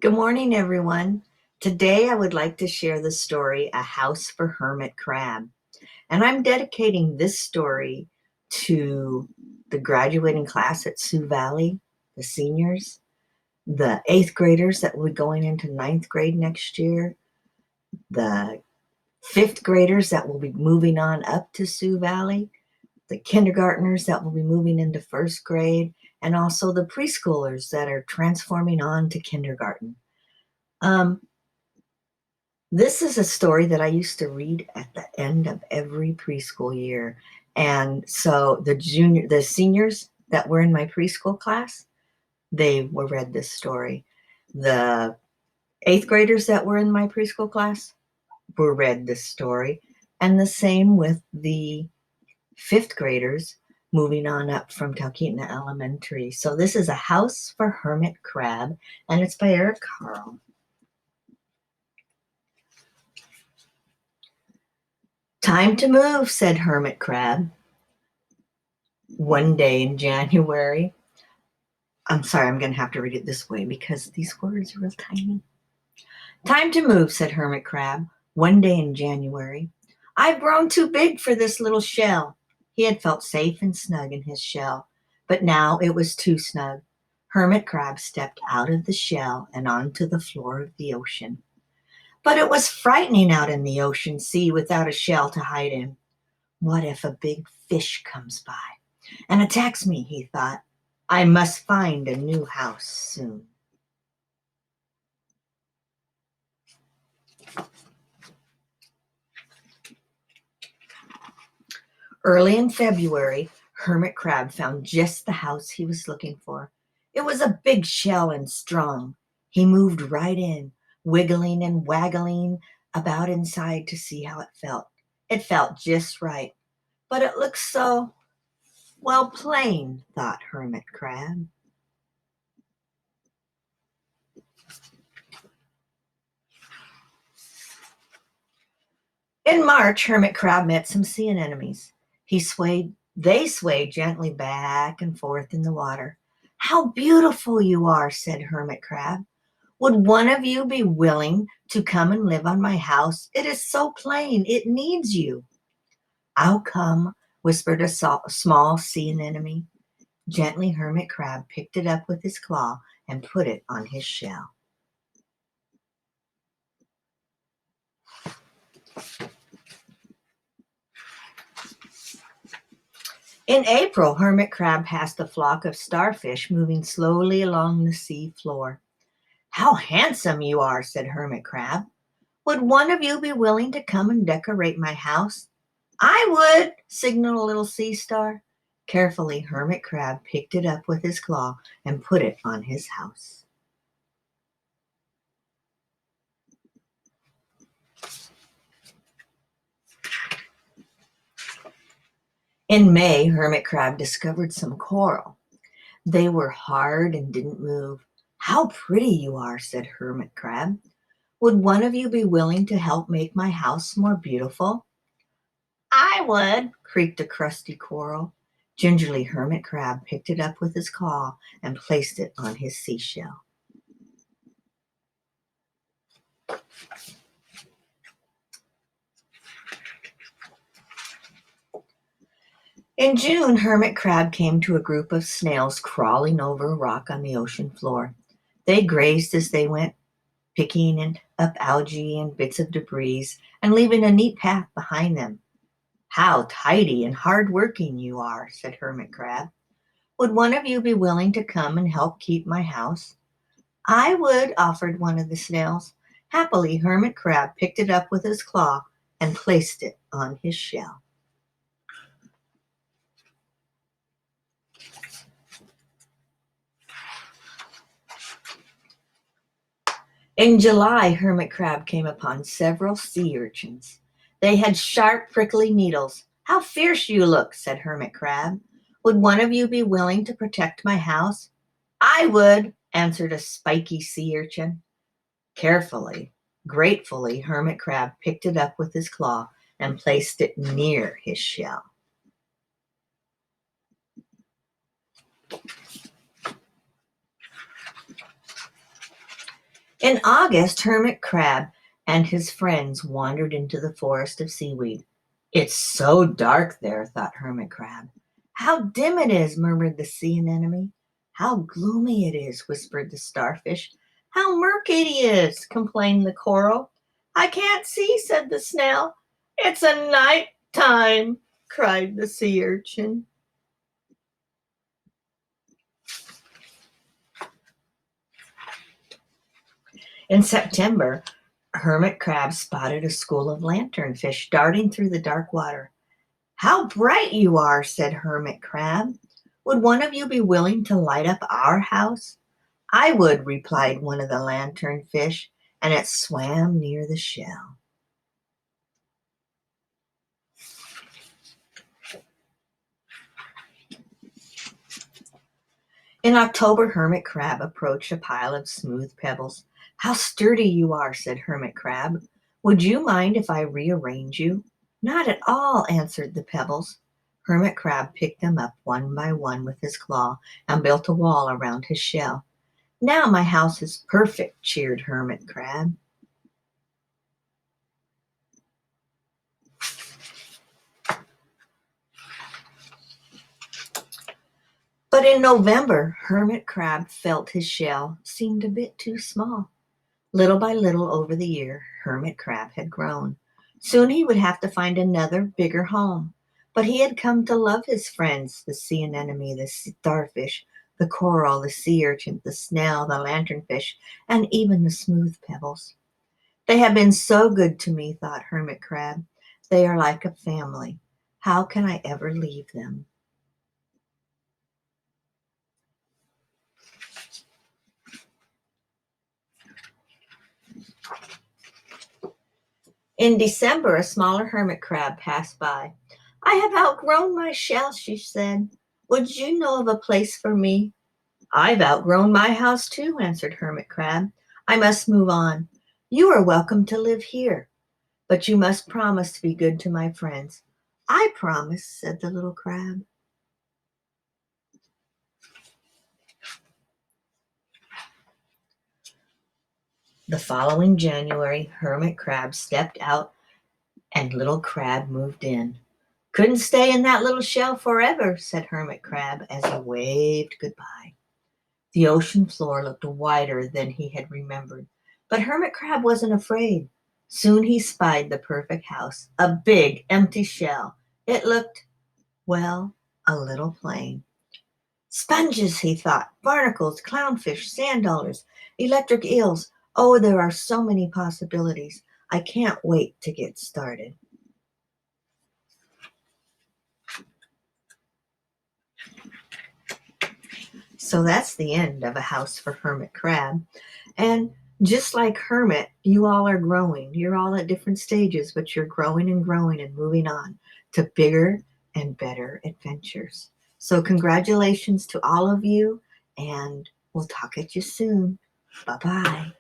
Good morning, everyone. Today I would like to share the story, A House for Hermit Crab. And I'm dedicating this story to the graduating class at Sioux Valley, the seniors, the eighth graders that will be going into ninth grade next year, the fifth graders that will be moving on up to Sioux Valley, the kindergartners that will be moving into first grade, and also the preschoolers that are transforming on to kindergarten. Um, This is a story that I used to read at the end of every preschool year. And so the seniors that were in my preschool class, they were read this story. The eighth graders that were in my preschool class were read this story. And the same with the fifth graders moving on up from Talkeetna Elementary. So this is A House for Hermit Crab, and it's by Eric Carle. Time to move, said Hermit Crab. One day in January. I'm sorry, I'm going to have to read it this way because these words are real tiny. Time to move, said Hermit Crab. One day in January. I've grown too big for this little shell. He had felt safe and snug in his shell, but now it was too snug. Hermit Crab stepped out of the shell and onto the floor of the ocean. But it was frightening out in the ocean sea without a shell to hide in. What if a big fish comes by and attacks me, he thought. I must find a new house soon. Early in February, Hermit Crab found just the house he was looking for. It was a big shell and strong. He moved right in, wiggling and waggling about inside to see how it felt. It felt just right, but it looked so, well, plain, thought Hermit Crab. In March, Hermit Crab met some sea anemones. They swayed gently back and forth in the water. How beautiful you are, said Hermit Crab. Would one of you be willing to come and live on my house? It is so plain, it needs you. I'll come, whispered a small sea anemone. Gently, Hermit Crab picked it up with his claw and put it on his shell. In April, Hermit Crab passed a flock of starfish moving slowly along the sea floor. How handsome you are, said Hermit Crab. Would one of you be willing to come and decorate my house? I would, signaled a little sea star. Carefully, Hermit Crab picked it up with his claw and put it on his house. In May, Hermit Crab discovered some coral. They were hard and didn't move. How pretty you are, said Hermit Crab. Would one of you be willing to help make my house more beautiful? I would, creaked a crusty coral. Gingerly, Hermit Crab picked it up with his claw and placed it on his seashell. In June, Hermit Crab came to a group of snails crawling over a rock on the ocean floor. They grazed as they went, picking up algae and bits of debris and leaving a neat path behind them. How tidy and hard-working you are, said Hermit Crab. Would one of you be willing to come and help keep my house? I would, offered one of the snails. Happily, Hermit Crab picked it up with his claw and placed it on his shell. In July, Hermit Crab came upon several sea urchins. They had sharp, prickly needles. How fierce you look, said Hermit Crab. Would one of you be willing to protect my house? I would, answered a spiky sea urchin. Carefully, gratefully, Hermit Crab picked it up with his claw and placed it near his shell. In August, Hermit Crab and his friends wandered into the forest of seaweed. It's so dark there, thought Hermit Crab. How dim it is, murmured the sea anemone. How gloomy it is, whispered the starfish. How murky it is, complained the coral. I can't see, said the snail. It's a night time, cried the sea urchin. In September, Hermit Crab spotted a school of lanternfish darting through the dark water. How bright you are, said Hermit Crab. Would one of you be willing to light up our house? I would, replied one of the lanternfish, and it swam near the shell. In October, Hermit Crab approached a pile of smooth pebbles. How sturdy you are, said Hermit Crab. Would you mind if I rearrange you? Not at all, answered the pebbles. Hermit Crab picked them up one by one with his claw and built a wall around his shell. Now my house is perfect, cheered Hermit Crab. But in November, Hermit Crab felt his shell seemed a bit too small. Little by little over the year, Hermit Crab had grown. Soon he would have to find another, bigger home. But he had come to love his friends, the sea anemone, the starfish, the coral, the sea urchin, the snail, the lanternfish, and even the smooth pebbles. They have been so good to me, thought Hermit Crab. They are like a family. How can I ever leave them? In December, a smaller hermit crab passed by. I have outgrown my shell, she said. Would you know of a place for me? I've outgrown my house too, answered Hermit Crab. I must move on. You are welcome to live here, but you must promise to be good to my friends. I promise, said the little crab. The following January, Hermit Crab stepped out and Little Crab moved in. Couldn't stay in that little shell forever, said Hermit Crab as he waved goodbye. The ocean floor looked wider than he had remembered, but Hermit Crab wasn't afraid. Soon he spied the perfect house, a big, empty shell. It looked, well, a little plain. Sponges, he thought, barnacles, clownfish, sand dollars, electric eels. Oh, there are so many possibilities. I can't wait to get started. So that's the end of A House for Hermit Crab. And just like Hermit, you all are growing. You're all at different stages, but you're growing and moving on to bigger and better adventures. So congratulations to all of you, and we'll talk at you soon. Bye-bye.